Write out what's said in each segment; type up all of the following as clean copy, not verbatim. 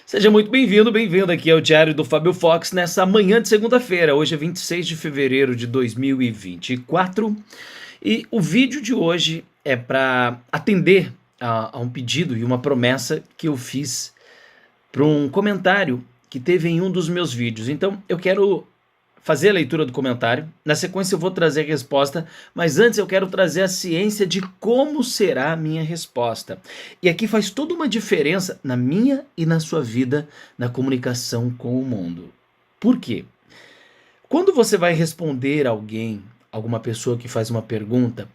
Seja muito bem-vindo, bem-vindo aqui ao Diário do Fábio Fox nessa manhã de segunda-feira. Hoje é 26 de fevereiro de 2024 e o vídeo de hoje é para atender a um pedido e uma promessa que eu fiz para um comentário que teve em um dos meus vídeos. Então eu quero fazer a leitura do comentário, na sequência eu vou trazer a resposta, mas antes eu quero trazer a ciência de como será a minha resposta. E aqui faz toda uma diferença na minha e na sua vida, na comunicação com o mundo. Por quê? Quando você vai responder alguém, alguma pessoa que faz uma pergunta,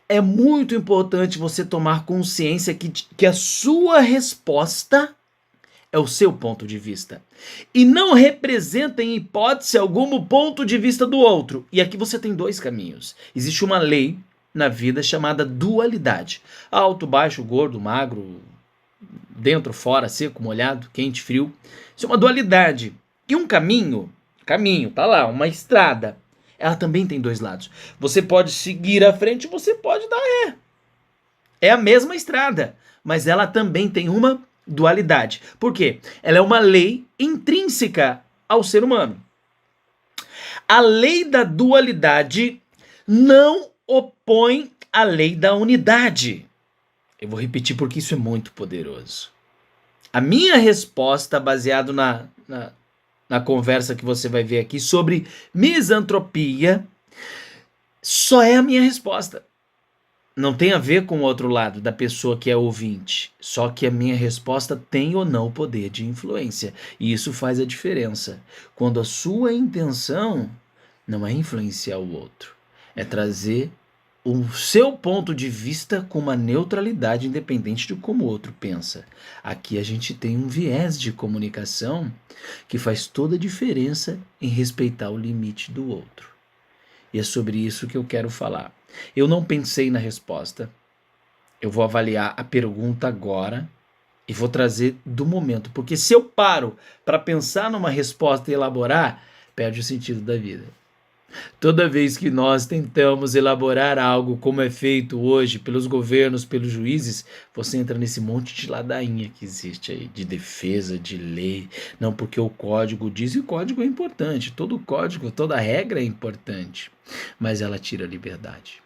é muito importante você tomar consciência que a sua resposta é o seu ponto de vista e não representa em hipótese alguma o ponto de vista do outro. E aqui você tem dois caminhos. Existe uma lei na vida chamada dualidade. Alto, baixo, gordo, magro, dentro, fora, seco, molhado, quente, frio. Isso é uma dualidade. E um caminho, tá lá, uma estrada, ela também tem dois lados. Você pode seguir à frente, você pode dar ré. É a mesma estrada, mas ela também tem uma dualidade. Por quê? Ela é uma lei intrínseca ao ser humano. A lei da dualidade não opõe a lei da unidade. Eu vou repetir porque isso é muito poderoso. A minha resposta, baseado na conversa que você vai ver aqui sobre misantropia, só é a minha resposta. Não tem a ver com o outro lado da pessoa que é ouvinte, só que a minha resposta tem ou não poder de influência, e isso faz a diferença. Quando a sua intenção não é influenciar o outro, é trazer o seu ponto de vista com uma neutralidade independente de como o outro pensa. Aqui a gente tem um viés de comunicação que faz toda a diferença em respeitar o limite do outro. E é sobre isso que eu quero falar. Eu não pensei na resposta, eu vou avaliar a pergunta agora e vou trazer do momento, porque se eu paro para pensar numa resposta e elaborar, perde o sentido da vida. Toda vez que nós tentamos elaborar algo como é feito hoje pelos governos, pelos juízes, você entra nesse monte de ladainha que existe aí, de defesa, de lei. Não, porque o código diz, e o código é importante, todo código, toda regra é importante, mas ela tira a liberdade.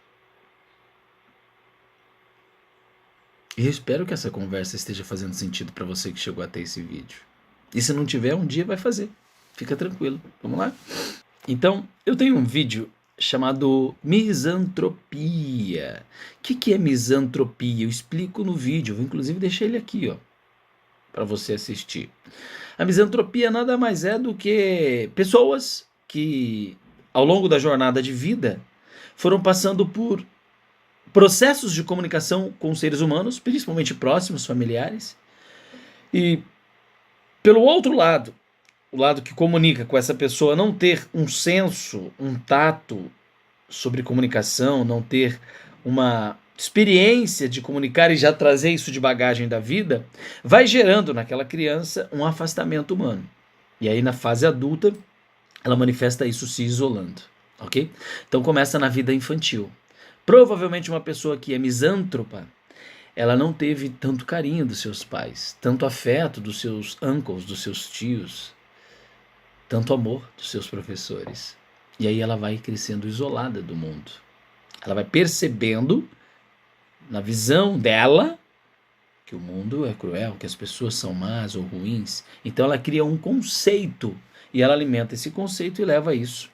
E eu espero que essa conversa esteja fazendo sentido para você que chegou até esse vídeo. E se não tiver, um dia vai fazer. Fica tranquilo. Vamos lá? Então, eu tenho um vídeo chamado Misantropia. O que é misantropia? Eu explico no vídeo. Eu vou inclusive deixar ele aqui, ó, para você assistir. A misantropia nada mais é do que pessoas que, ao longo da jornada de vida, foram passando por processos de comunicação com seres humanos, principalmente próximos, familiares, e pelo outro lado, o lado que comunica com essa pessoa não ter um senso, um tato sobre comunicação, não ter uma experiência de comunicar e já trazer isso de bagagem da vida, vai gerando naquela criança um afastamento humano. E aí na fase adulta, ela manifesta isso se isolando, ok? Então começa na vida infantil. Provavelmente uma pessoa que é misântropa, ela não teve tanto carinho dos seus pais, tanto afeto dos seus uncles, dos seus tios, tanto amor dos seus professores. E aí ela vai crescendo isolada do mundo. Ela vai percebendo, na visão dela, que o mundo é cruel, que as pessoas são más ou ruins. Então ela cria um conceito e ela alimenta esse conceito e leva isso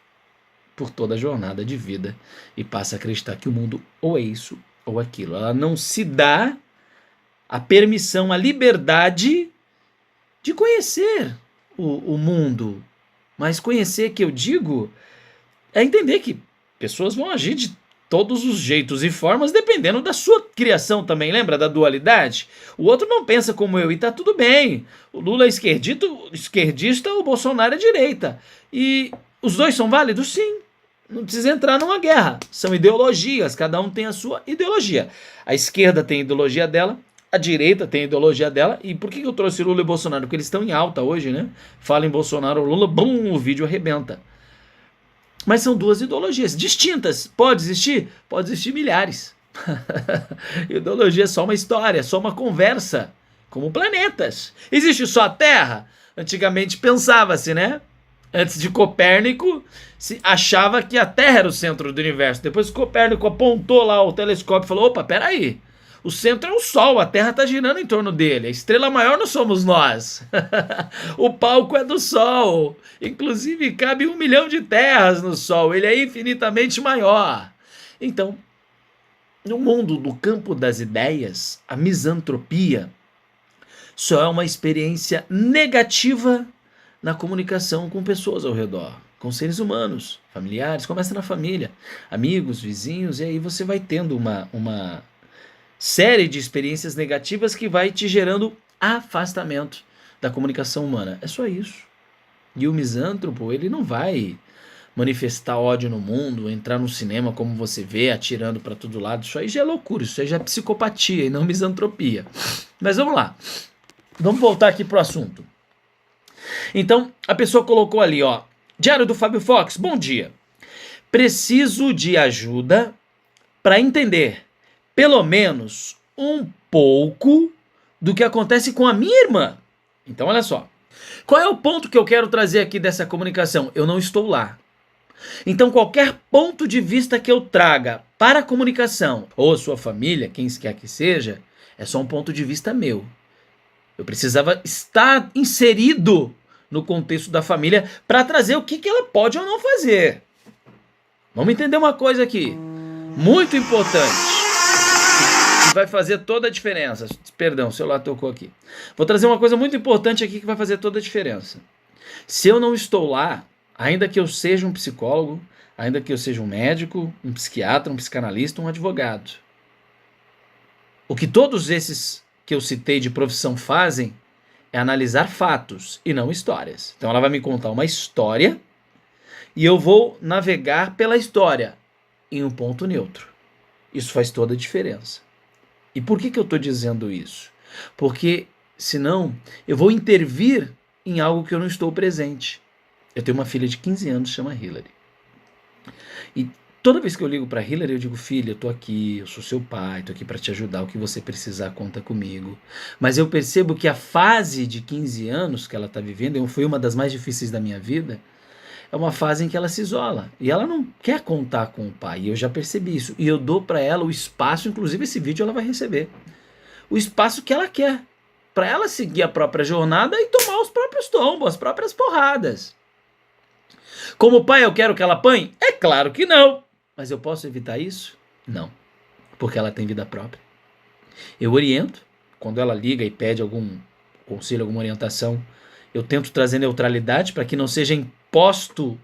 por toda a jornada de vida e passa a acreditar que o mundo ou é isso ou aquilo. Ela não se dá a permissão, a liberdade de conhecer o mundo. Mas conhecer, que eu digo, é entender que pessoas vão agir de todos os jeitos e formas dependendo da sua criação também. Lembra da dualidade? O outro não pensa como eu e tá tudo bem. O Lula é esquerdista, o Bolsonaro é direita. E os dois são válidos? Sim. Não precisa entrar numa guerra. São ideologias, cada um tem a sua ideologia. A esquerda tem a ideologia dela, a direita tem a ideologia dela. E por que eu trouxe Lula e Bolsonaro? Porque eles estão em alta hoje, né? Fala em Bolsonaro ou Lula, bum, o vídeo arrebenta. Mas são duas ideologias distintas. Pode existir? Pode existir milhares. Ideologia é só uma história, é só uma conversa. como planetas. Existe só a Terra? Antigamente pensava-se, né? Antes de Copérnico, se achava que a Terra era o centro do universo. Depois Copérnico apontou lá o telescópio e falou, opa, peraí, o centro é o Sol, a Terra está girando em torno dele. A estrela maior não somos nós. O palco é do Sol. Inclusive, cabe 1 milhão de terras no Sol. Ele é infinitamente maior. Então, no mundo do campo das ideias, a misantropia só é uma experiência negativa na comunicação com pessoas ao redor, com seres humanos, familiares. Começa na família, amigos, vizinhos, e aí você vai tendo uma série de experiências negativas que vai te gerando afastamento da comunicação humana. É só isso. E o misântropo, ele não vai manifestar ódio no mundo, entrar no cinema como você vê, atirando para todo lado. Isso aí já é loucura, isso aí já é psicopatia e não misantropia. Mas vamos lá. Vamos voltar aqui pro assunto. Então, a pessoa colocou ali, ó, Diário do Fábio Fox, bom dia. Preciso de ajuda para entender, pelo menos, um pouco do que acontece com a minha irmã. Então, olha só. Qual é o ponto que eu quero trazer aqui dessa comunicação? Eu não estou lá. Então, qualquer ponto de vista que eu traga para a comunicação, ou a sua família, quem quer que seja, é só um ponto de vista meu. Eu precisava estar inserido no contexto da família para trazer o que ela pode ou não fazer. Vamos entender uma coisa aqui, muito importante, que vai fazer toda a diferença. Perdão, o celular tocou aqui. Vou trazer uma coisa muito importante aqui que vai fazer toda a diferença. Se eu não estou lá, ainda que eu seja um psicólogo, ainda que eu seja um médico, um psiquiatra, um psicanalista, um advogado, o que todos esses que eu citei de profissão fazem é analisar fatos e não histórias. Então ela vai me contar uma história e eu vou navegar pela história em um ponto neutro. Isso faz toda a diferença. E por que eu estou dizendo isso? Porque senão eu vou intervir em algo que eu não estou presente. Eu tenho uma filha de 15 anos, chama Hillary. E toda vez que eu ligo para Hillary, eu digo, filha, eu tô aqui, eu sou seu pai, tô aqui para te ajudar, o que você precisar, conta comigo. Mas eu percebo que a fase de 15 anos que ela está vivendo, foi uma das mais difíceis da minha vida, é uma fase em que ela se isola. E ela não quer contar com o pai, e eu já percebi isso. E eu dou para ela o espaço, inclusive esse vídeo ela vai receber, o espaço que ela quer, para ela seguir a própria jornada e tomar os próprios tombos, as próprias porradas. Como pai, eu quero que ela apanhe? É claro que não. Mas eu posso evitar isso? Não. Porque ela tem vida própria. Eu oriento. Quando ela liga e pede algum conselho, alguma orientação, eu tento trazer neutralidade para que não seja imposto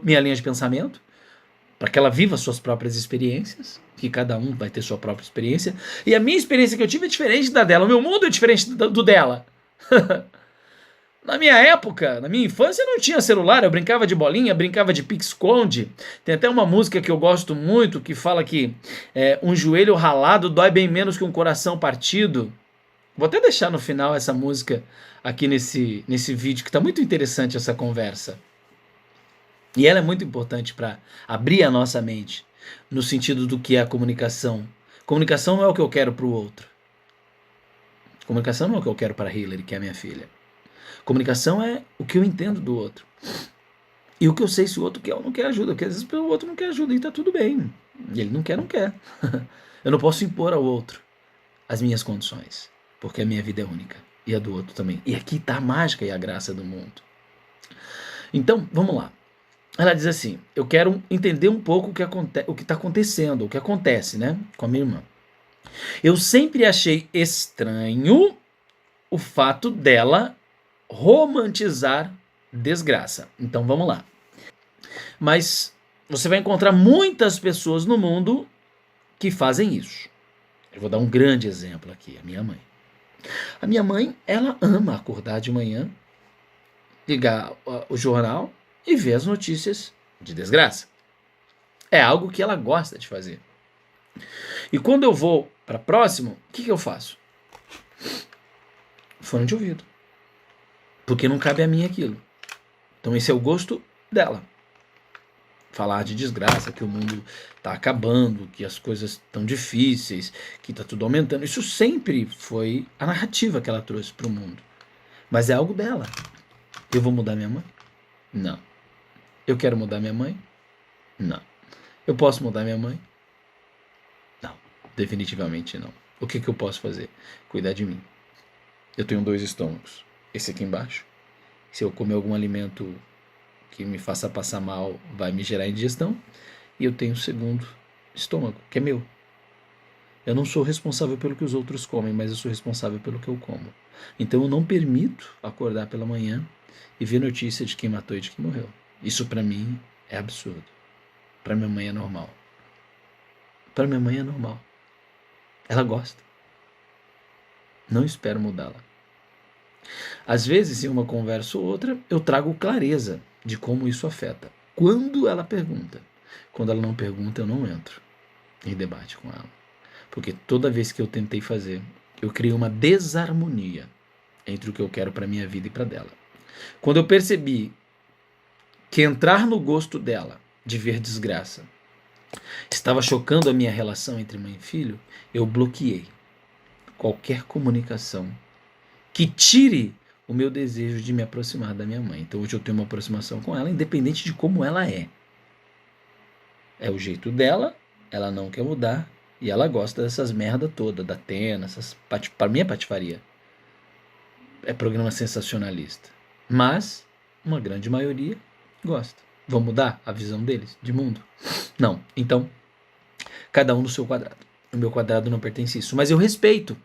minha linha de pensamento, para que ela viva suas próprias experiências, que cada um vai ter sua própria experiência. E a minha experiência que eu tive é diferente da dela. O meu mundo é diferente do dela. Na minha época, na minha infância, não tinha celular, eu brincava de bolinha, brincava de pique-esconde. Tem até uma música que eu gosto muito, que fala que um joelho ralado dói bem menos que um coração partido. Vou até deixar no final essa música aqui nesse vídeo, que está muito interessante essa conversa. E ela é muito importante para abrir a nossa mente, no sentido do que é a comunicação. Comunicação não é o que eu quero para o outro. Comunicação não é o que eu quero para a Hillary, que é a minha filha. Comunicação é o que eu entendo do outro. E o que eu sei se o outro quer ou não quer ajuda. Porque às vezes o outro não quer ajuda e tá tudo bem. E ele não quer, não quer. Eu não posso impor ao outro as minhas condições. Porque a minha vida é única. E a do outro também. E aqui tá a mágica e a graça do mundo. Então, vamos lá. Ela diz assim, eu quero entender um pouco o que está acontecendo, o que acontece, né, com a minha irmã. Eu sempre achei estranho o fato dela romantizar desgraça. Então vamos lá. Mas você vai encontrar muitas pessoas no mundo que fazem isso. Eu vou dar um grande exemplo aqui, a minha mãe. A minha mãe, ela ama acordar de manhã, ligar o jornal e ver as notícias de desgraça. É algo que ela gosta de fazer. E quando eu vou para próximo, o que eu faço? Fone de ouvido. Porque não cabe a mim aquilo. Então esse é o gosto dela. falar de desgraça, que o mundo está acabando, que as coisas estão difíceis, que está tudo aumentando. Isso sempre foi a narrativa que ela trouxe para o mundo. Mas é algo dela. Eu vou mudar minha mãe? Não. Eu quero mudar minha mãe? Não. Eu posso mudar minha mãe? Não. Definitivamente não. O que eu posso fazer? Cuidar de mim. Eu tenho 2 estômagos. Esse aqui embaixo. Se eu comer algum alimento que me faça passar mal, vai me gerar indigestão. E eu tenho o segundo estômago, que é meu. Eu não sou responsável pelo que os outros comem, mas eu sou responsável pelo que eu como. Então eu não permito acordar pela manhã e ver notícia de quem matou e de quem morreu. Isso pra mim é absurdo. Pra minha mãe é normal. Pra minha mãe é normal. Ela gosta. Não espero mudá-la. Às vezes, em uma conversa ou outra, eu trago clareza de como isso afeta. Quando ela pergunta. Quando ela não pergunta, eu não entro em debate com ela. Porque toda vez que eu tentei fazer, eu criei uma desarmonia entre o que eu quero para minha vida e para dela. Quando eu percebi que entrar no gosto dela de ver desgraça estava chocando a minha relação entre mãe e filho, eu bloqueei qualquer comunicação que tire o meu desejo de me aproximar da minha mãe. Então hoje eu tenho uma aproximação com ela, independente de como ela é. É o jeito dela, ela não quer mudar, e ela gosta dessas merda toda, da Atena, para mim é patifaria. É programa sensacionalista. Mas uma grande maioria gosta. Vão mudar a visão deles de mundo? Não. Então, cada um no seu quadrado. O meu quadrado não pertence a isso, mas eu respeito.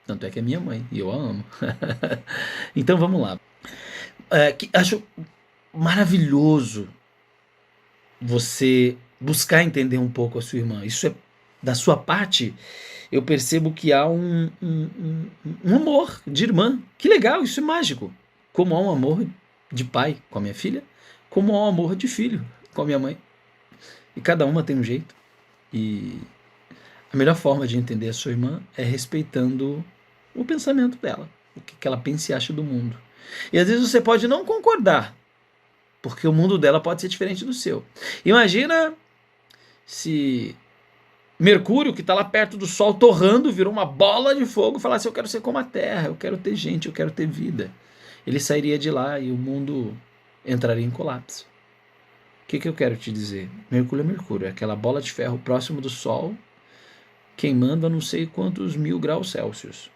Tanto é que é minha mãe e eu a amo. Então vamos lá. Acho maravilhoso você buscar entender um pouco a sua irmã. Isso é da sua parte. Eu percebo que há um amor de irmã. Que legal, isso é mágico. Como há um amor de pai com a minha filha, como há um amor de filho com a minha mãe. E cada uma tem um jeito. E a melhor forma de entender a sua irmã é respeitando o pensamento dela, o que ela pensa e acha do mundo. E às vezes você pode não concordar, porque o mundo dela pode ser diferente do seu. Imagina se Mercúrio, que está lá perto do Sol, torrando, virou uma bola de fogo e falasse: eu quero ser como a Terra, eu quero ter gente, eu quero ter vida. Ele sairia de lá e o mundo entraria em colapso. O que eu quero te dizer? Mercúrio é Mercúrio, é aquela bola de ferro próximo do Sol, queimando a não sei quantos 1000 graus Celsius.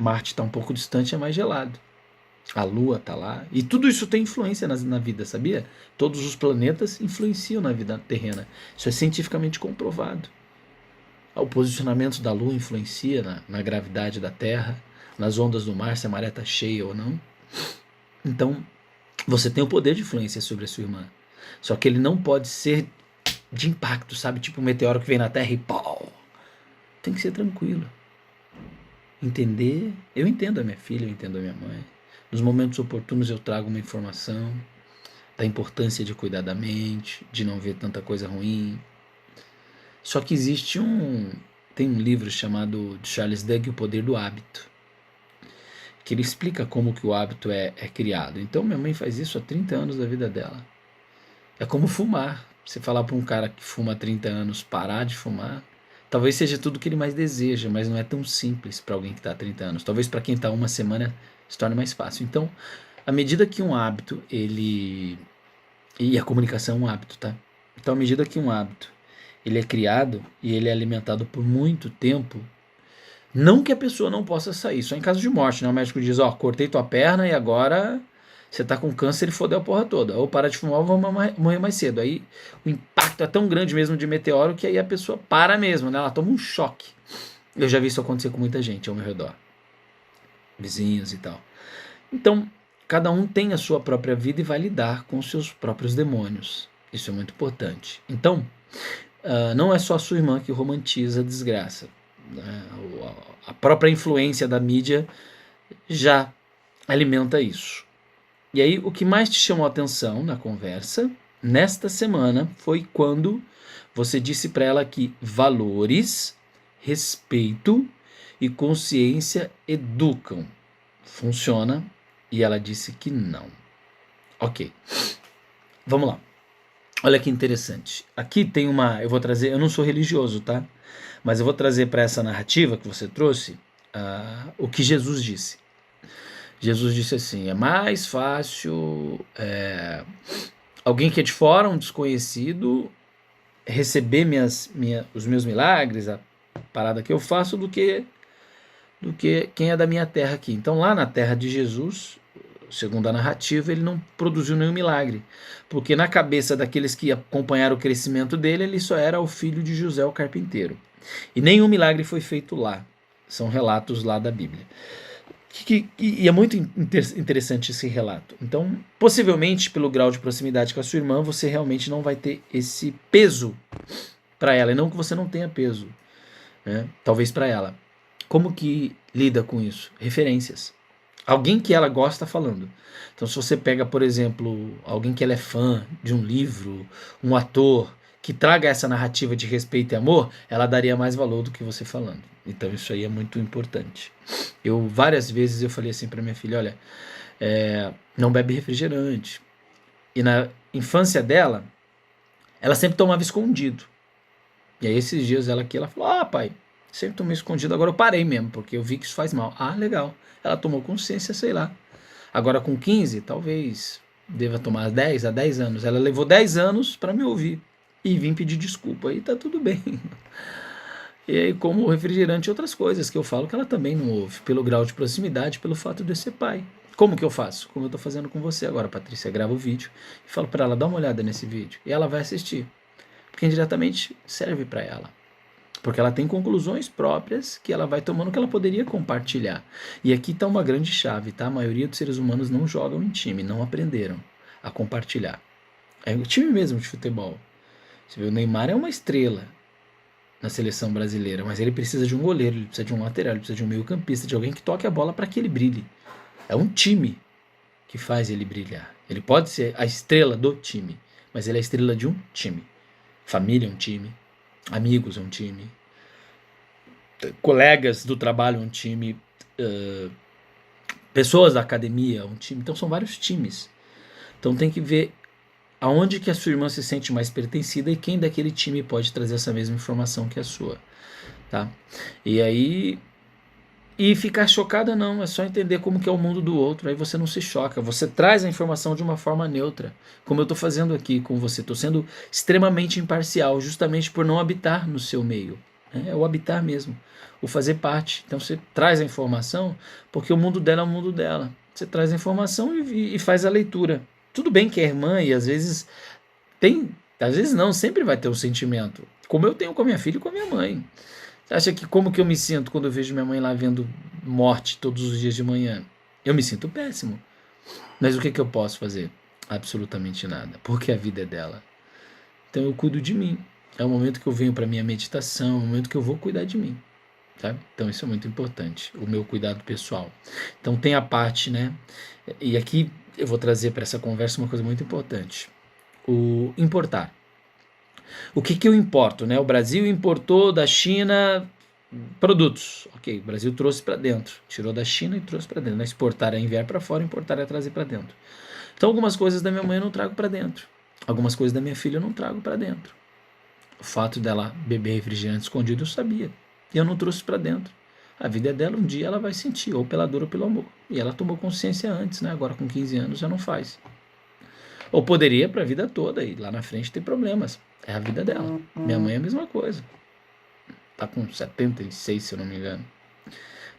Marte está um pouco distante, é mais gelado. A Lua está lá. E tudo isso tem influência na vida, sabia? Todos os planetas influenciam na vida terrena. Isso é cientificamente comprovado. O posicionamento da Lua influencia na gravidade da Terra, nas ondas do mar, se a maré está cheia ou não. Então, você tem o poder de influência sobre a sua irmã. Só que ele não pode ser de impacto, sabe? Tipo um meteoro que vem na Terra e pau. Tem que ser tranquilo. Entender. Eu entendo a minha filha, eu entendo a minha mãe. Nos momentos oportunos eu trago uma informação da importância de cuidar da mente, de não ver tanta coisa ruim. Só que tem um livro chamado de Charles Duhigg, O Poder do Hábito, que ele explica como que o hábito é criado. Então minha mãe faz isso há 30 anos da vida dela. É como fumar. Você falar para um cara que fuma há 30 anos parar de fumar, talvez seja tudo que ele mais deseja, mas não é tão simples para alguém que está há 30 anos. Talvez para quem está uma semana se torne mais fácil. Então, à medida que um hábito, e a comunicação é um hábito, tá? Então, à medida que um hábito, ele é criado e ele é alimentado por muito tempo, não que a pessoa não possa sair, só em caso de morte, né? O médico diz, cortei tua perna e agora você tá com câncer e fodeu a porra toda. Ou para de fumar ou vai morrer mais cedo. Aí o impacto é tão grande mesmo de meteoro que aí a pessoa para mesmo, né? Ela toma um choque. Eu já vi isso acontecer com muita gente ao meu redor. Vizinhos e tal. Então, cada um tem a sua própria vida e vai lidar com os seus próprios demônios. Isso é muito importante. Então, não é só a sua irmã que romantiza a desgraça. A própria influência da mídia já alimenta isso. E aí, o que mais te chamou a atenção na conversa, nesta semana, foi quando você disse para ela que valores, respeito e consciência educam. Funciona? E ela disse que não. Ok. Vamos lá. Olha que interessante. Aqui tem eu vou trazer, eu não sou religioso, tá? Mas eu vou trazer para essa narrativa que você trouxe, o que Jesus disse. Jesus disse assim: é mais fácil alguém que é de fora, um desconhecido, receber os meus milagres, a parada que eu faço, do que quem é da minha terra aqui. Então, lá na terra de Jesus, segundo a narrativa, ele não produziu nenhum milagre, porque na cabeça daqueles que acompanharam o crescimento dele, ele só era o filho de José, o carpinteiro. E nenhum milagre foi feito lá. São relatos lá da Bíblia. E é muito interessante esse relato. Então, possivelmente, pelo grau de proximidade com a sua irmã, você realmente não vai ter esse peso para ela. E não que você não tenha peso, né? Talvez para ela. Como que lida com isso? Referências. Alguém que ela gosta falando. Então, se você pega, por exemplo, alguém que ela é fã de um livro, um ator, que traga essa narrativa de respeito e amor, ela daria mais valor do que você falando. Então, isso aí é muito importante. Várias vezes, eu falei assim para minha filha, olha, não bebe refrigerante. E na infância dela, ela sempre tomava escondido. E aí, esses dias, ela falou, pai, sempre tomei escondido, agora eu parei mesmo, porque eu vi que isso faz mal. Legal. Ela tomou consciência, sei lá. Agora com 15, talvez deva tomar 10 a 10 anos. Ela levou 10 anos para me ouvir e vim pedir desculpa. E tá tudo bem. E aí, como refrigerante e outras coisas que eu falo que ela também não ouve, pelo grau de proximidade, pelo fato de eu ser pai. Como que eu faço? Como eu tô fazendo com você agora, Patrícia. Grava o vídeo e falo para ela, dá uma olhada nesse vídeo. E ela vai assistir. Porque indiretamente serve para ela. Porque ela tem conclusões próprias que ela vai tomando que ela poderia compartilhar. E aqui está uma grande chave, tá? A maioria dos seres humanos não jogam em time, não aprenderam a compartilhar. É o time mesmo de futebol. Você vê, o Neymar é uma estrela na seleção brasileira, mas ele precisa de um goleiro, ele precisa de um lateral, ele precisa de um meio-campista, de alguém que toque a bola para que ele brilhe. É um time que faz ele brilhar. Ele pode ser a estrela do time, mas ele é a estrela de um time. Família é um time, amigos é um time, colegas do trabalho é um time, pessoas da academia é um time. Então são vários times. Então tem que ver aonde que a sua irmã se sente mais pertencida e quem daquele time pode trazer essa mesma informação que a sua, tá? E aí, e ficar chocada não, é só entender como que é o mundo do outro, aí você não se choca, você traz a informação de uma forma neutra, como eu estou fazendo aqui com você, estou sendo extremamente imparcial, justamente por não habitar no seu meio, é o habitar mesmo, o fazer parte. Então você traz a informação, porque o mundo dela é o mundo dela, você traz a informação e faz a leitura. Tudo bem que é irmã e às vezes às vezes não, sempre vai ter um sentimento, como eu tenho com a minha filha e com a minha mãe. Você acha que como que eu me sinto quando eu vejo minha mãe lá vendo morte todos os dias de manhã? Eu me sinto péssimo. Mas o que que eu posso fazer? Absolutamente nada, porque a vida é dela. Então eu cuido de mim. É o momento que eu venho para minha meditação, é o momento que eu vou cuidar de mim. Tá? Então isso é muito importante, o meu cuidado pessoal. Então tem a parte, né? E aqui eu vou trazer para essa conversa uma coisa muito importante. O importar. O que que eu importo, né? O Brasil importou da China produtos. Ok, o Brasil trouxe para dentro. Tirou da China e trouxe para dentro. Não é exportar é enviar para fora, importar é trazer para dentro. Então algumas coisas da minha mãe eu não trago para dentro. Algumas coisas da minha filha eu não trago para dentro. O fato dela beber refrigerante escondido eu sabia. E eu não trouxe para dentro. A vida é dela, um dia ela vai sentir, ou pela dor ou pelo amor. E ela tomou consciência antes, né? Agora com 15 anos já não faz. Ou poderia para a vida toda e lá na frente ter problemas. É a vida dela. Minha mãe é a mesma coisa. Tá com 76, se eu não me engano.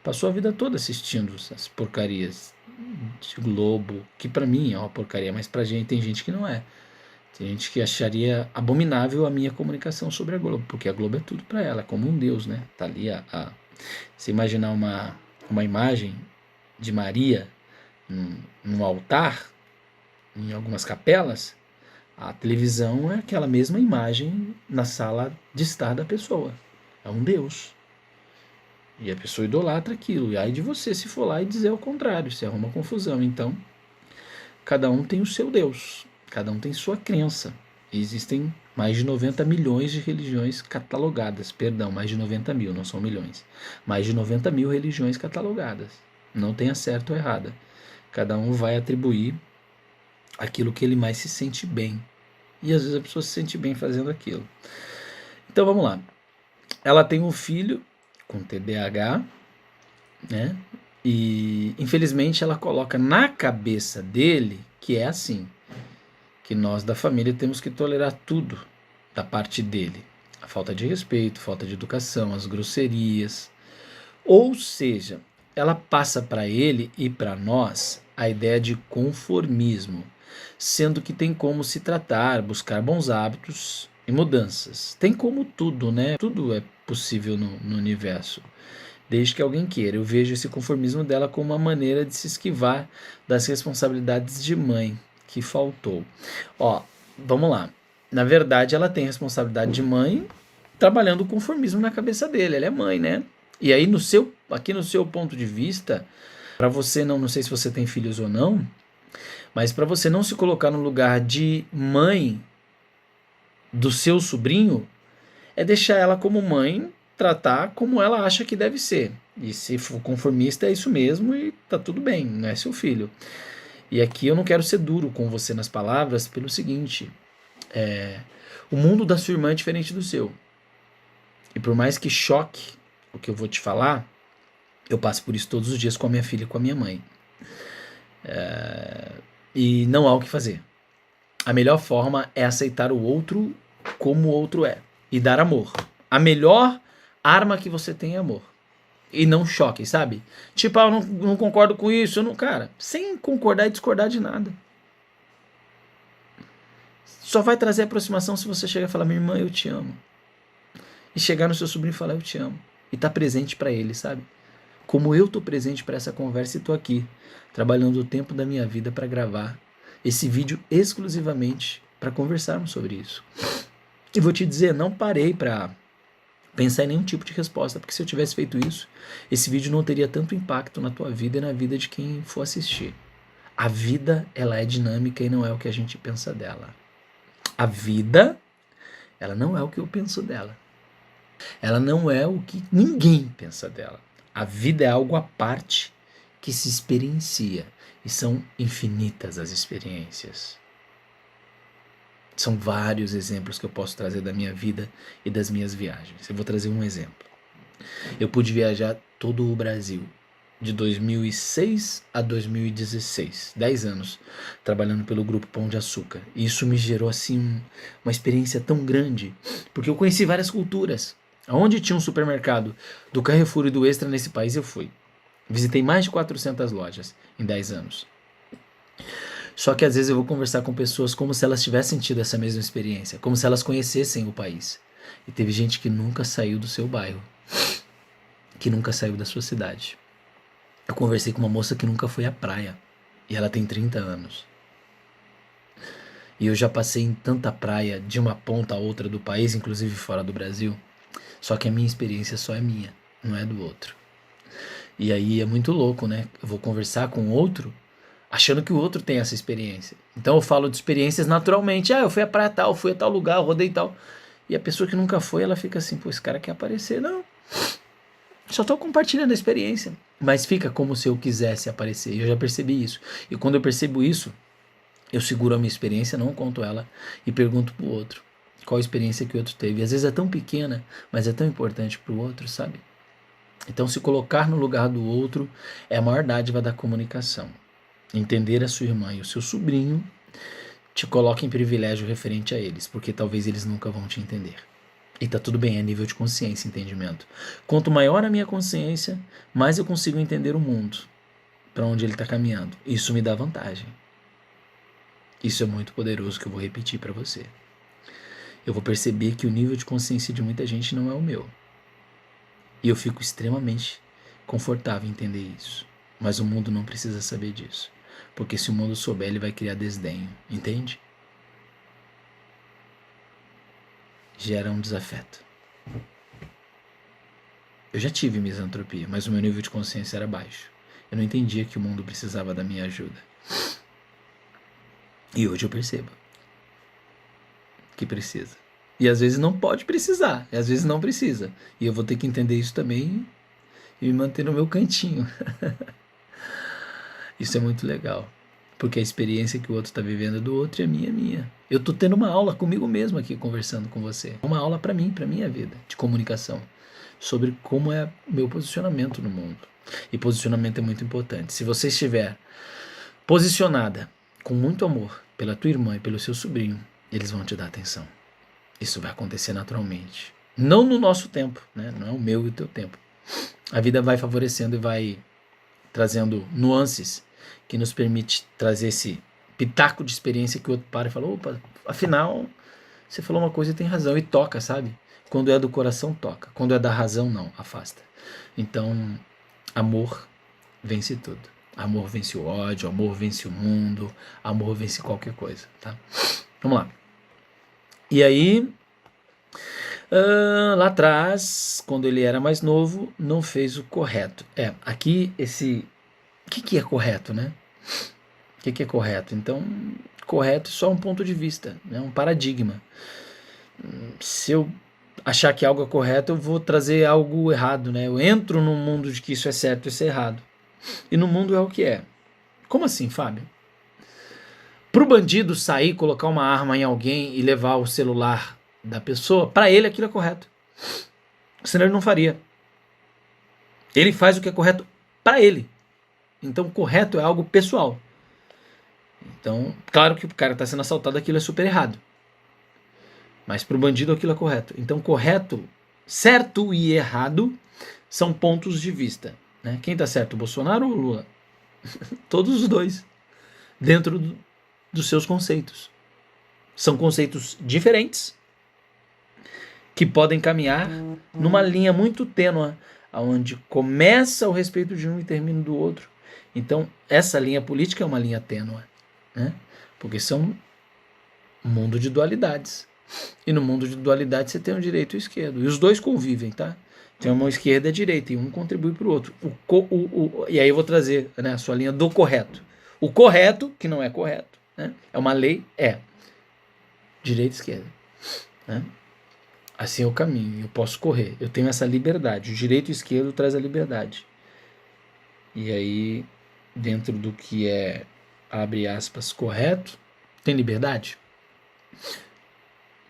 Passou a vida toda assistindo essas porcarias de Globo, que para mim é uma porcaria, mas pra gente tem gente que não é. Tem gente que acharia abominável a minha comunicação sobre a Globo, porque a Globo é tudo para ela, é como um deus, né? Tá ali você imaginar uma imagem de Maria num altar, em algumas capelas, a televisão é aquela mesma imagem na sala de estar da pessoa. É um deus. E a pessoa idolatra aquilo. E aí de você se for lá e dizer o contrário, se arruma confusão. Então, cada um tem o seu Deus. Cada um tem sua crença. E existem mais de 90 milhões de religiões catalogadas. Perdão, mais de 90 mil, não são milhões. Mais de 90 mil religiões catalogadas. Não tenha certo ou errada. Cada um vai atribuir aquilo que ele mais se sente bem. E às vezes a pessoa se sente bem fazendo aquilo. Então vamos lá. Ela tem um filho com TDAH, né? E infelizmente ela coloca na cabeça dele que é assim, que nós da família temos que tolerar tudo da parte dele. A falta de respeito, falta de educação, as grosserias. Ou seja, ela passa para ele e para nós a ideia de conformismo, sendo que tem como se tratar, buscar bons hábitos e mudanças. Tem como tudo, né? Tudo é possível no universo, desde que alguém queira. Eu vejo esse conformismo dela como uma maneira de se esquivar das responsabilidades de mãe que faltou. Ó, vamos lá. Na verdade, ela tem responsabilidade de mãe trabalhando o conformismo na cabeça dele. Ela é mãe, né? E aí, aqui no seu ponto de vista, para você não sei se você tem filhos ou não, mas para você não se colocar no lugar de mãe do seu sobrinho, é deixar ela como mãe, tratar como ela acha que deve ser. E se for conformista, é isso mesmo e tá tudo bem, não é seu filho. E aqui eu não quero ser duro com você nas palavras pelo seguinte, o mundo da sua irmã é diferente do seu. E por mais que choque o que eu vou te falar, eu passo por isso todos os dias com a minha filha e com a minha mãe. E não há o que fazer. A melhor forma é aceitar o outro como o outro é. E dar amor. A melhor arma que você tem é amor. E não choque, sabe? Tipo, eu não concordo com isso. Cara, sem concordar e discordar de nada. Só vai trazer aproximação se você chegar e falar, minha irmã, eu te amo. E chegar no seu sobrinho e falar, eu te amo. E tá presente para ele, sabe? Como eu tô presente para essa conversa e tô aqui, trabalhando o tempo da minha vida para gravar esse vídeo exclusivamente para conversarmos sobre isso. E vou te dizer, não parei para pensar em nenhum tipo de resposta, porque se eu tivesse feito isso, esse vídeo não teria tanto impacto na tua vida e na vida de quem for assistir. A vida, ela é dinâmica e não é o que a gente pensa dela. A vida, ela não é o que eu penso dela. Ela não é o que ninguém pensa dela. A vida é algo à parte que se experiencia. E são infinitas as experiências. São vários exemplos que eu posso trazer da minha vida e das minhas viagens. Eu vou trazer um exemplo. Eu pude viajar todo o Brasil, de 2006 a 2016, 10 anos, trabalhando pelo Grupo Pão de Açúcar. E isso me gerou assim uma experiência tão grande, porque eu conheci várias culturas. Onde tinha um supermercado do Carrefour e do Extra nesse país, eu fui. Visitei mais de 400 lojas em 10 anos. Só que às vezes eu vou conversar com pessoas como se elas tivessem tido essa mesma experiência, como se elas conhecessem o país. E teve gente que nunca saiu do seu bairro, que nunca saiu da sua cidade. Eu conversei com uma moça que nunca foi à praia, e ela tem 30 anos. E eu já passei em tanta praia, de uma ponta a outra do país, inclusive fora do Brasil, só que a minha experiência só é minha, não é do outro. E aí é muito louco, né? Eu vou conversar com outro achando que o outro tem essa experiência. Então eu falo de experiências naturalmente. Eu fui à praia tal, fui a tal lugar, rodei tal. E a pessoa que nunca foi, ela fica assim, pô, esse cara quer aparecer. Não, só tô compartilhando a experiência. Mas fica como se eu quisesse aparecer. E eu já percebi isso. E quando eu percebo isso, eu seguro a minha experiência, não conto ela e pergunto pro outro qual a experiência que o outro teve. E às vezes é tão pequena, mas é tão importante pro outro, sabe? Então se colocar no lugar do outro é a maior dádiva da comunicação. Entender a sua irmã e o seu sobrinho te coloca em privilégio referente a eles, porque talvez eles nunca vão te entender. E tá tudo bem, é nível de consciência, entendimento. Quanto maior a minha consciência, mais eu consigo entender o mundo, para onde ele está caminhando. Isso me dá vantagem. Isso é muito poderoso que eu vou repetir para você. Eu vou perceber que o nível de consciência de muita gente não é o meu. E eu fico extremamente confortável em entender isso. Mas o mundo não precisa saber disso. Porque se o mundo souber, ele vai criar desdenho. Entende? Gera um desafeto. Eu já tive misantropia, mas o meu nível de consciência era baixo. Eu não entendia que o mundo precisava da minha ajuda. E hoje eu percebo que precisa. E às vezes não pode precisar, e às vezes não precisa. E eu vou ter que entender isso também e me manter no meu cantinho. Isso é muito legal. porque a experiência que o outro está vivendo é do outro e a minha é minha. Eu estou tendo uma aula comigo mesmo aqui, conversando com você. Uma aula para mim, para minha vida, de comunicação, sobre como é meu posicionamento no mundo. E posicionamento é muito importante. Se você estiver posicionada com muito amor pela tua irmã e pelo seu sobrinho, eles vão te dar atenção. Isso vai acontecer naturalmente. Não no nosso tempo, né? Não é o meu e o teu tempo. A vida vai favorecendo e vai trazendo nuances que nos permite trazer esse pitaco de experiência que o outro para e fala, opa, afinal, você falou uma coisa e tem razão. E toca, sabe? Quando é do coração, toca. Quando é da razão, não, afasta. Então, amor vence tudo. Amor vence o ódio, amor vence o mundo, amor vence qualquer coisa, tá? Vamos lá. E aí, lá atrás, quando ele era mais novo, não fez o correto. Aqui esse... O que é correto, né? O que é correto? Então, correto é só um ponto de vista, né? Um paradigma. Se eu achar que algo é correto, eu vou trazer algo errado, né? Eu entro num mundo de que isso é certo e isso é errado. E no mundo é o que é. Como assim, Fábio? Para o bandido sair, colocar uma arma em alguém e levar o celular da pessoa, para ele aquilo é correto. Senão ele não faria. Ele faz o que é correto para ele. Então, correto é algo pessoal. Então, claro que o cara está sendo assaltado, aquilo é super errado. Mas para o bandido aquilo é correto. Então, correto, certo e errado são pontos de vista. Né? Quem está certo, Bolsonaro ou Lula? Todos os dois. Dentro dos seus conceitos. São conceitos diferentes que podem caminhar numa linha muito tênue, onde começa o respeito de um e termina do outro. Então, essa linha política é uma linha tênue, né? Porque são um mundo de dualidades. E no mundo de dualidade você tem o direito e o esquerdo. E os dois convivem, tá? Tem uma esquerda e a direita, e um contribui para o outro. E aí eu vou trazer, né, a sua linha do correto. O correto, que não é correto, né? É uma lei, direita e esquerda. Né? Assim é o caminho, eu posso correr. Eu tenho essa liberdade. O direito e o esquerdo traz a liberdade. E aí, dentro do que é, abre aspas, correto, tem liberdade?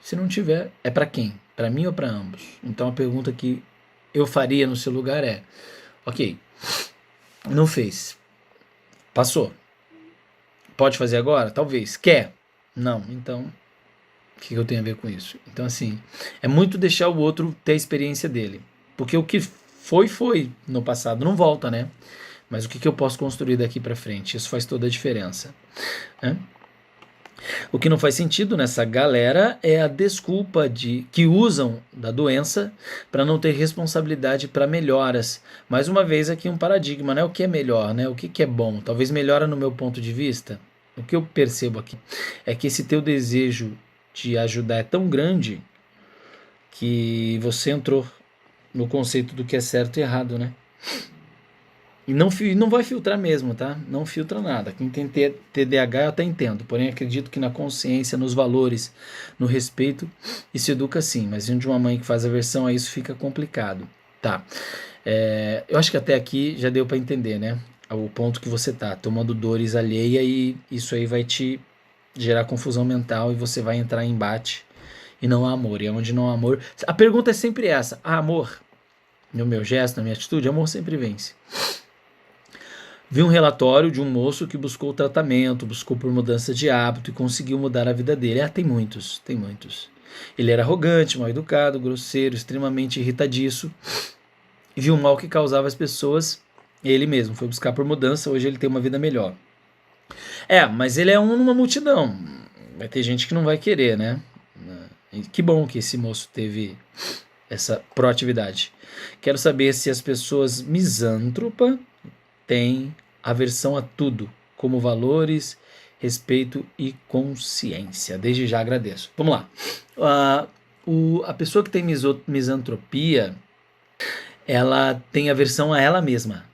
Se não tiver, é para quem? Para mim ou para ambos? Então a pergunta que eu faria no seu lugar é, ok, não fez, passou, pode fazer agora? Talvez. Quer? Não. Então, o que eu tenho a ver com isso? Então, assim, é muito deixar o outro ter a experiência dele. Porque o que foi no passado não volta, né? Mas o que eu posso construir daqui para frente? Isso faz toda a diferença. Né? O que não faz sentido nessa galera é a desculpa que usam da doença para não ter responsabilidade para melhoras. Mais uma vez aqui um paradigma, né? O que é melhor, né? O que é bom? Talvez melhora no meu ponto de vista. O que eu percebo aqui é que esse teu desejo de ajudar é tão grande que você entrou no conceito do que é certo e errado, né? E não vai filtrar mesmo, tá? Não filtra nada. Quem tem TDAH eu até entendo, porém acredito que na consciência, nos valores, no respeito, isso educa sim, mas vindo de uma mãe que faz aversão a isso fica complicado, tá? Eu acho que até aqui já deu para entender, né? O ponto que você tá, tomando dores alheia e isso aí vai te gerar confusão mental e você vai entrar em embate e não há amor. E onde não há amor... A pergunta é sempre essa, há amor? No meu gesto, na minha atitude, amor sempre vence. Vi um relatório de um moço que buscou tratamento, buscou por mudança de hábito e conseguiu mudar a vida dele. Tem muitos. Ele era arrogante, mal educado, grosseiro, extremamente irritadiço. E viu o mal que causava às pessoas. Ele mesmo foi buscar por mudança, hoje ele tem uma vida melhor. Mas ele é numa multidão. Vai ter gente que não vai querer, né? E que bom que esse moço teve essa proatividade. Quero saber se as pessoas misântropas têm aversão a tudo, como valores, respeito e consciência. Desde já agradeço. Vamos lá. A pessoa que tem misantropia, ela tem aversão a ela mesma,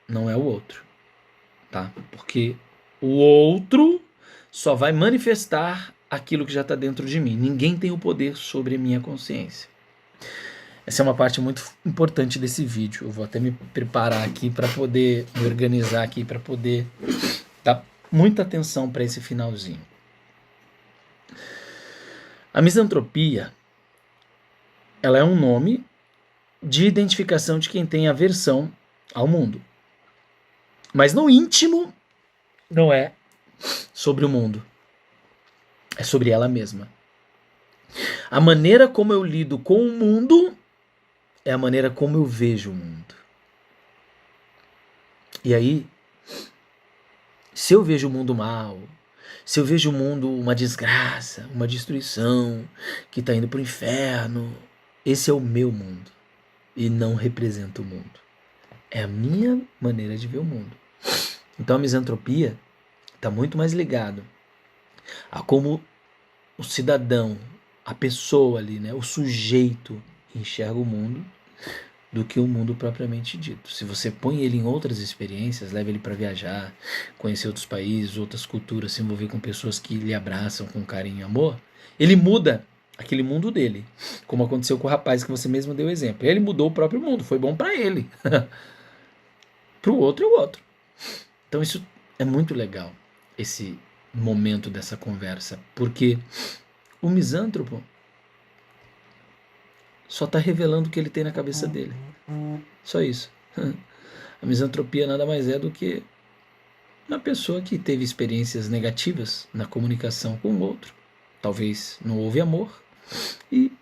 não é o outro, tá? Porque o outro só vai manifestar aquilo que já está dentro de mim. Ninguém tem o poder sobre a minha consciência. Essa é uma parte muito importante desse vídeo. Eu vou até me preparar aqui para poder me organizar aqui para poder tá muita atenção para esse finalzinho. A misantropia, ela é um nome de identificação de quem tem aversão ao mundo. Mas no íntimo, não é sobre o mundo. É sobre ela mesma. A maneira como eu lido com o mundo é a maneira como eu vejo o mundo. E aí, se eu vejo o mundo mal, se eu vejo o mundo uma desgraça, uma destruição, que está indo para o inferno, esse é o meu mundo e não representa o mundo. É a minha maneira de ver o mundo. Então a misantropia está muito mais ligado a como o cidadão, a pessoa ali, né, o sujeito enxerga o mundo do que o mundo propriamente dito. Se você põe ele em outras experiências, leva ele para viajar, conhecer outros países, outras culturas, se envolver com pessoas que lhe abraçam com carinho e amor, ele muda aquele mundo dele, como aconteceu com o rapaz que você mesmo deu exemplo. Ele mudou o próprio mundo, foi bom para ele. Para o outro é o outro. Então isso é muito legal, esse momento dessa conversa, porque o misântropo só está revelando o que ele tem na cabeça dele. Só isso. A misantropia nada mais é do que uma pessoa que teve experiências negativas na comunicação com o outro. Talvez não houve amor. E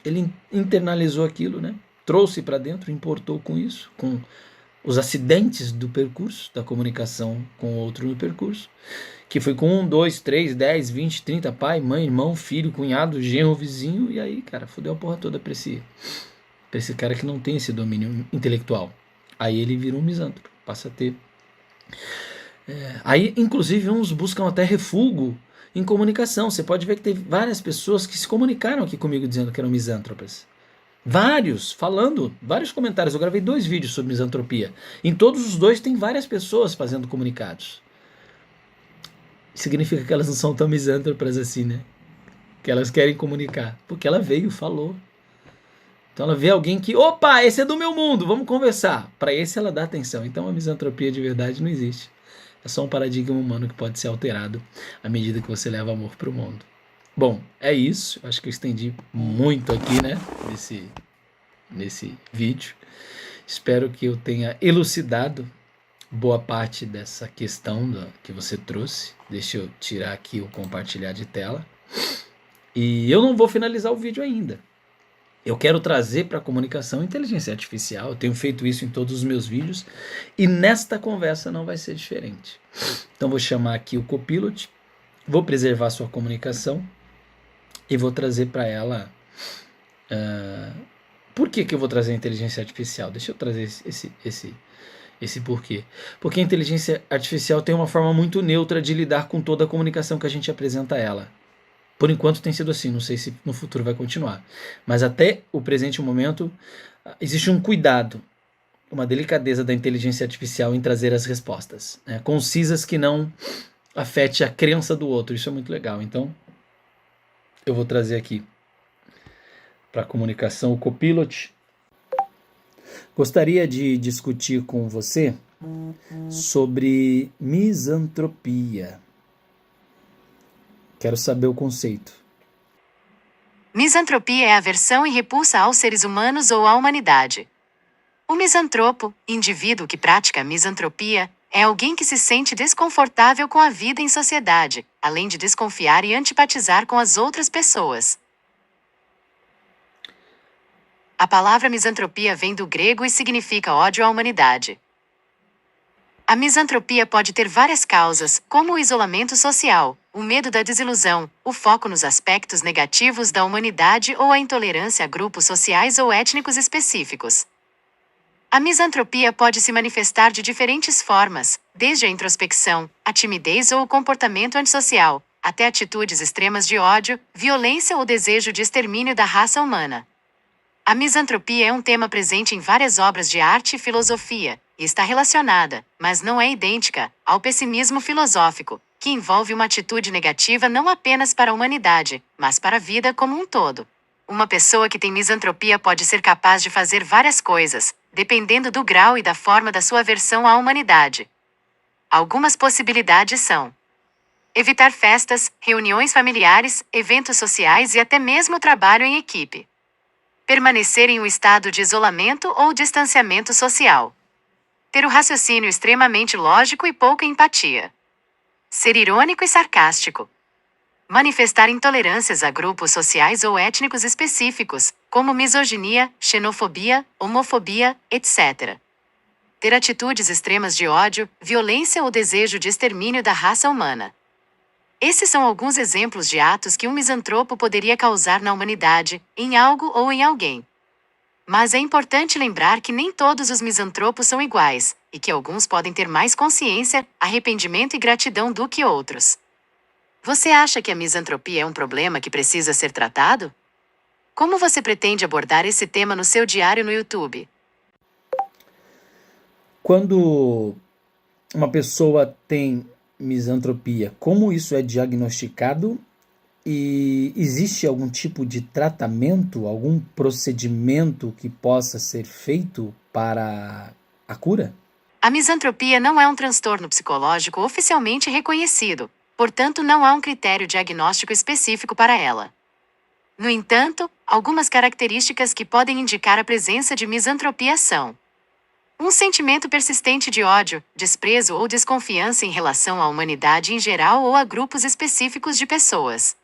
ele internalizou aquilo, né? Trouxe para dentro, importou com isso, com os acidentes do percurso, da comunicação com o outro no percurso, que foi com 1, 2, 3, 10, 20, 30, pai, mãe, irmão, filho, cunhado, genro, vizinho, e aí, cara, fudeu a porra toda pra esse cara que não tem esse domínio intelectual. Aí ele vira um misântropo, passa a ter. Aí, inclusive, uns buscam até refúgio em comunicação. Você pode ver que teve várias pessoas que se comunicaram aqui comigo dizendo que eram misântropas. Vários, falando, vários comentários. Eu gravei 2 vídeos sobre misantropia. Em todos os 2 tem várias pessoas fazendo comunicados. Significa que elas não são tão misântropas assim, né? Que elas querem comunicar. Porque ela veio, falou. Então ela vê alguém que, opa, esse é do meu mundo, vamos conversar. Para esse ela dá atenção. Então a misantropia de verdade não existe. É só um paradigma humano que pode ser alterado à medida que você leva amor para o mundo. Bom, é isso. Acho que eu estendi muito aqui, né? Nesse vídeo. Espero que eu tenha elucidado boa parte dessa questão que você trouxe. Deixa eu tirar aqui o compartilhar de tela. E eu não vou finalizar o vídeo ainda. Eu quero trazer para a comunicação inteligência artificial. Eu tenho feito isso em todos os meus vídeos. E nesta conversa não vai ser diferente. Então vou chamar aqui o Copilot. Vou preservar sua comunicação. E vou trazer para ela... Por que eu vou trazer a inteligência artificial? Deixa eu trazer esse porquê. Porque a inteligência artificial tem uma forma muito neutra de lidar com toda a comunicação que a gente apresenta a ela. Por enquanto tem sido assim, não sei se no futuro vai continuar. Mas até o presente momento, existe um cuidado, uma delicadeza da inteligência artificial em trazer as respostas, né, concisas, que não afete a crença do outro. Isso é muito legal. Então, eu vou trazer aqui para a comunicação o Copilot. Gostaria de discutir com você sobre misantropia. Quero saber o conceito. Misantropia é aversão e repulsa aos seres humanos ou à humanidade. O misantropo, indivíduo que pratica a misantropia, é alguém que se sente desconfortável com a vida em sociedade, além de desconfiar e antipatizar com as outras pessoas. A palavra misantropia vem do grego e significa ódio à humanidade. A misantropia pode ter várias causas, como o isolamento social, o medo da desilusão, o foco nos aspectos negativos da humanidade ou a intolerância a grupos sociais ou étnicos específicos. A misantropia pode se manifestar de diferentes formas, desde a introspecção, a timidez ou o comportamento antissocial, até atitudes extremas de ódio, violência ou desejo de extermínio da raça humana. A misantropia é um tema presente em várias obras de arte e filosofia, e está relacionada, mas não é idêntica, ao pessimismo filosófico, que envolve uma atitude negativa não apenas para a humanidade, mas para a vida como um todo. Uma pessoa que tem misantropia pode ser capaz de fazer várias coisas, dependendo do grau e da forma da sua aversão à humanidade. Algumas possibilidades são: evitar festas, reuniões familiares, eventos sociais e até mesmo trabalho em equipe. Permanecer em um estado de isolamento ou distanciamento social. Ter o raciocínio extremamente lógico e pouca empatia. Ser irônico e sarcástico. Manifestar intolerâncias a grupos sociais ou étnicos específicos, como misoginia, xenofobia, homofobia, etc. Ter atitudes extremas de ódio, violência ou desejo de extermínio da raça humana. Esses são alguns exemplos de atos que um misantropo poderia causar na humanidade, em algo ou em alguém. Mas é importante lembrar que nem todos os misantropos são iguais, e que alguns podem ter mais consciência, arrependimento e gratidão do que outros. Você acha que a misantropia é um problema que precisa ser tratado? Como você pretende abordar esse tema no seu diário no YouTube? Quando uma pessoa tem misantropia, como isso é diagnosticado e existe algum tipo de tratamento, algum procedimento que possa ser feito para a cura? A misantropia não é um transtorno psicológico oficialmente reconhecido, portanto, não há um critério diagnóstico específico para ela. No entanto, algumas características que podem indicar a presença de misantropia são: um sentimento persistente de ódio, desprezo ou desconfiança em relação à humanidade em geral ou a grupos específicos de pessoas.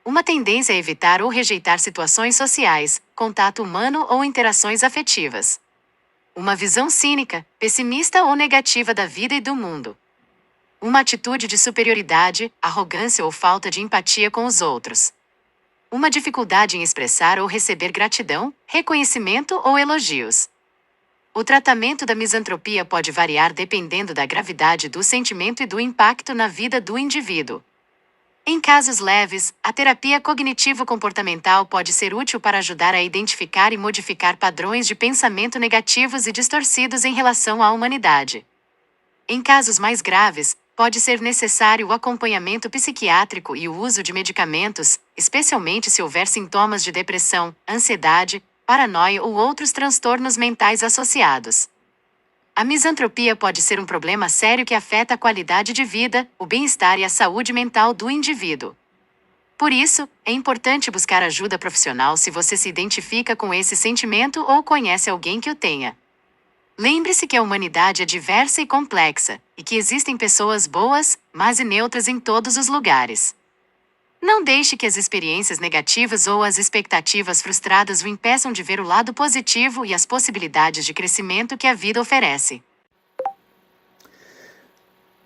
Uma tendência a evitar ou rejeitar situações sociais, contato humano ou interações afetivas. Uma visão cínica, pessimista ou negativa da vida e do mundo. Uma atitude de superioridade, arrogância ou falta de empatia com os outros. Uma dificuldade em expressar ou receber gratidão, reconhecimento ou elogios. O tratamento da misantropia pode variar dependendo da gravidade do sentimento e do impacto na vida do indivíduo. Em casos leves, a terapia cognitivo-comportamental pode ser útil para ajudar a identificar e modificar padrões de pensamento negativos e distorcidos em relação à humanidade. Em casos mais graves, pode ser necessário o acompanhamento psiquiátrico e o uso de medicamentos, especialmente se houver sintomas de depressão, ansiedade, paranoia ou outros transtornos mentais associados. A misantropia pode ser um problema sério que afeta a qualidade de vida, o bem-estar e a saúde mental do indivíduo. Por isso, é importante buscar ajuda profissional se você se identifica com esse sentimento ou conhece alguém que o tenha. Lembre-se que a humanidade é diversa e complexa, e que existem pessoas boas, más e neutras em todos os lugares. Não deixe que as experiências negativas ou as expectativas frustradas o impeçam de ver o lado positivo e as possibilidades de crescimento que a vida oferece.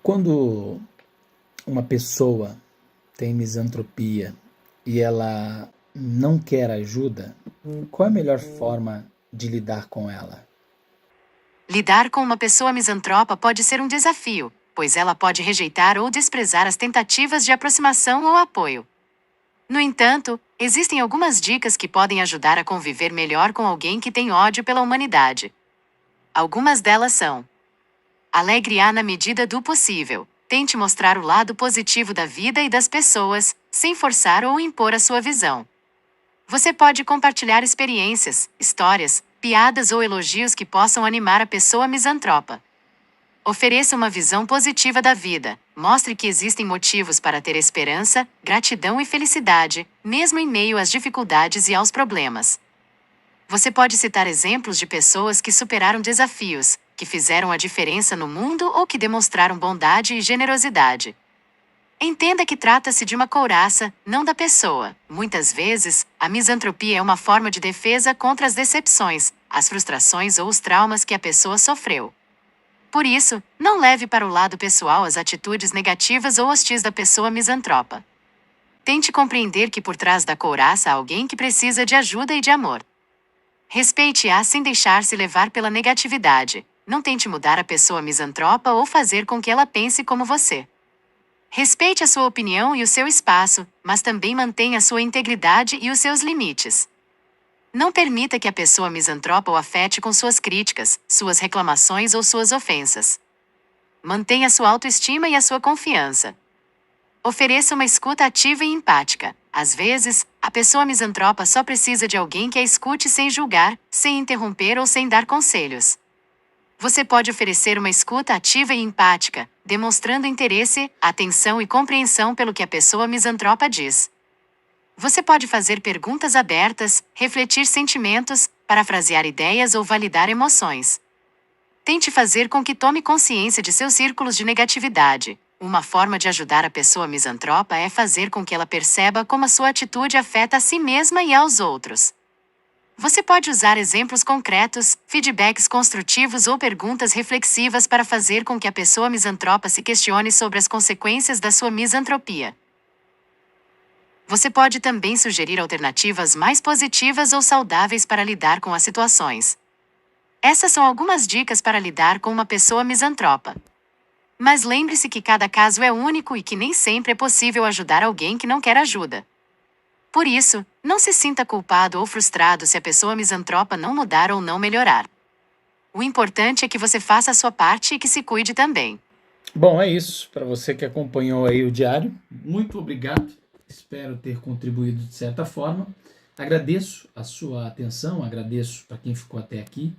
Quando uma pessoa tem misantropia e ela não quer ajuda, qual é a melhor forma de lidar com ela? Lidar com uma pessoa misantropa pode ser um desafio, pois ela pode rejeitar ou desprezar as tentativas de aproximação ou apoio. No entanto, existem algumas dicas que podem ajudar a conviver melhor com alguém que tem ódio pela humanidade. Algumas delas são: alegre-a na medida do possível. Tente mostrar o lado positivo da vida e das pessoas, sem forçar ou impor a sua visão. Você pode compartilhar experiências, histórias, piadas ou elogios que possam animar a pessoa misantropa. Ofereça uma visão positiva da vida. Mostre que existem motivos para ter esperança, gratidão e felicidade, mesmo em meio às dificuldades e aos problemas. Você pode citar exemplos de pessoas que superaram desafios, que fizeram a diferença no mundo ou que demonstraram bondade e generosidade. Entenda que trata-se de uma couraça, não da pessoa. Muitas vezes, a misantropia é uma forma de defesa contra as decepções, as frustrações ou os traumas que a pessoa sofreu. Por isso, não leve para o lado pessoal as atitudes negativas ou hostis da pessoa misantropa. Tente compreender que por trás da couraça há alguém que precisa de ajuda e de amor. Respeite-a sem deixar-se levar pela negatividade. Não tente mudar a pessoa misantropa ou fazer com que ela pense como você. Respeite a sua opinião e o seu espaço, mas também mantenha a sua integridade e os seus limites. Não permita que a pessoa misantropa o afete com suas críticas, suas reclamações ou suas ofensas. Mantenha sua autoestima e a sua confiança. Ofereça uma escuta ativa e empática. Às vezes, a pessoa misantropa só precisa de alguém que a escute sem julgar, sem interromper ou sem dar conselhos. Você pode oferecer uma escuta ativa e empática, demonstrando interesse, atenção e compreensão pelo que a pessoa misantropa diz. Você pode fazer perguntas abertas, refletir sentimentos, parafrasear ideias ou validar emoções. Tente fazer com que tome consciência de seus círculos de negatividade. Uma forma de ajudar a pessoa misantropa é fazer com que ela perceba como a sua atitude afeta a si mesma e aos outros. Você pode usar exemplos concretos, feedbacks construtivos ou perguntas reflexivas para fazer com que a pessoa misantropa se questione sobre as consequências da sua misantropia. Você pode também sugerir alternativas mais positivas ou saudáveis para lidar com as situações. Essas são algumas dicas para lidar com uma pessoa misantropa. Mas lembre-se que cada caso é único e que nem sempre é possível ajudar alguém que não quer ajuda. Por isso, não se sinta culpado ou frustrado se a pessoa misantropa não mudar ou não melhorar. O importante é que você faça a sua parte e que se cuide também. Bom, é isso. Para você que acompanhou aí o diário, muito obrigado. Espero ter contribuído de certa forma. Agradeço a sua atenção, agradeço para quem ficou até aqui.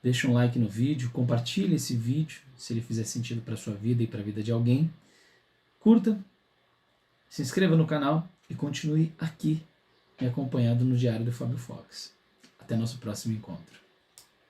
Deixa um like no vídeo, compartilhe esse vídeo, se ele fizer sentido para a sua vida e para a vida de alguém. Curta, se inscreva no canal e continue aqui me acompanhando no Diário do Fábio Fox. Até nosso próximo encontro.